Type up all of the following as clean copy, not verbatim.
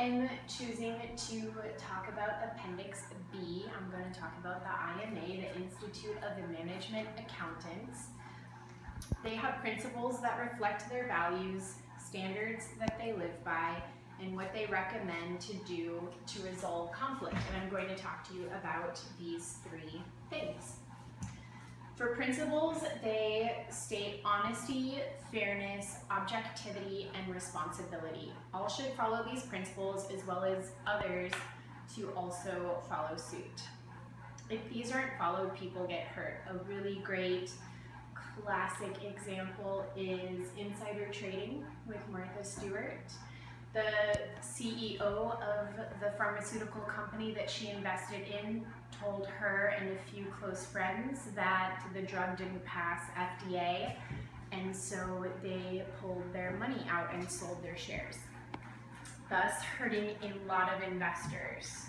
am choosing to talk about Appendix B. I'm going to talk about the IMA, the Institute of Management Accountants. They have principles that reflect their values, standards that they live by, and what they recommend to do to resolve conflict. And I'm going to talk to you about these three things. For principles, they state honesty, fairness, objectivity, and responsibility. All should follow these principles as well as others to also follow suit. If these aren't followed, people get hurt. A really great classic example is insider trading with Martha Stewart. The CEO of the pharmaceutical company that she invested in told her and a few close friends that the drug didn't pass FDA, and so they pulled their money out and sold their shares, thus hurting a lot of investors.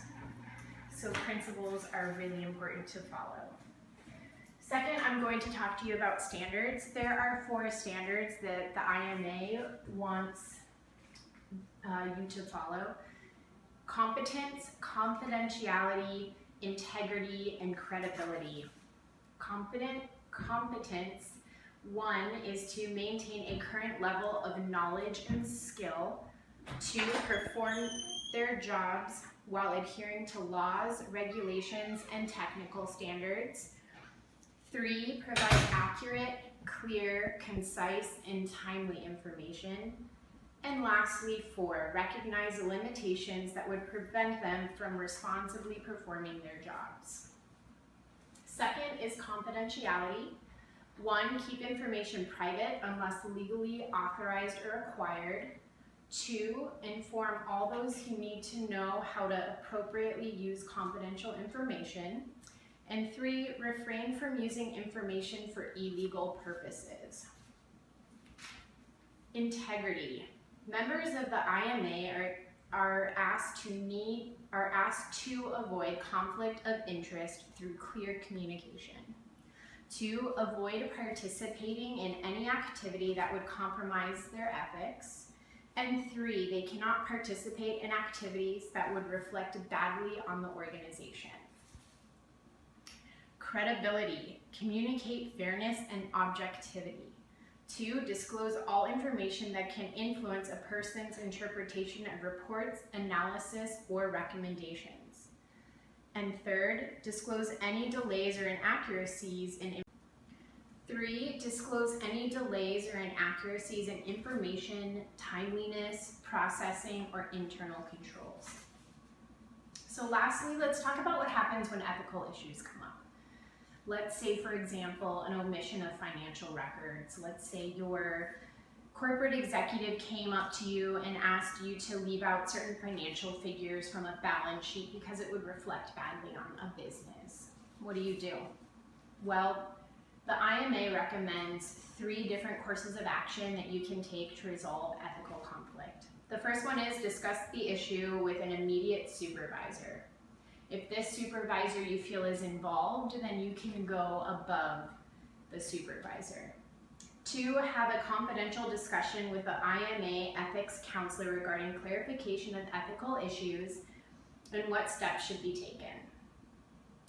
So principles are really important to follow. Second, I'm going to talk to you about standards. There are 4 standards that the IMA wants you to follow: competence, confidentiality, integrity, and credibility. Competence, 1, is to maintain a current level of knowledge and skill. 2, perform their jobs while adhering to laws, regulations, and technical standards. 3, provide accurate, clear, concise, and timely information. And lastly, 4, recognize limitations that would prevent them from responsibly performing their jobs. Second is confidentiality. 1, keep information private unless legally authorized or required. 2, inform all those who need to know how to appropriately use confidential information. And 3, refrain from using information for illegal purposes. Integrity. Members of the IMA are asked to avoid conflict of interest through clear communication, to avoid participating in any activity that would compromise their ethics, and 3, they cannot participate in activities that would reflect badly on the organization. Credibility. Communicate fairness and objectivity. 2, disclose all information that can influence a person's interpretation of reports, analysis, or recommendations. And 3rd, disclose any delays or inaccuracies in 3, disclose any delays or inaccuracies in information, timeliness, processing, or internal controls. So lastly, let's talk about what happens when ethical issues come up. Let's say, for example, an omission of financial records. Let's say your corporate executive came up to you and asked you to leave out certain financial figures from a balance sheet because it would reflect badly on a business. What do? Well, the IMA recommends 3 different courses of action that you can take to resolve ethical conflict. The first one is discuss the issue with an immediate supervisor. If this supervisor you feel is involved, then you can go above the supervisor. 2, have a confidential discussion with the IMA ethics counselor regarding clarification of ethical issues and what steps should be taken.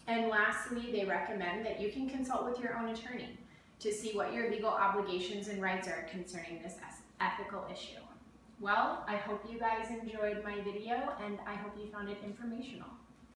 And lastly, they recommend that you can consult with your own attorney to see what your legal obligations and rights are concerning this ethical issue. Well, I hope you guys enjoyed my video, and I hope you found it informational.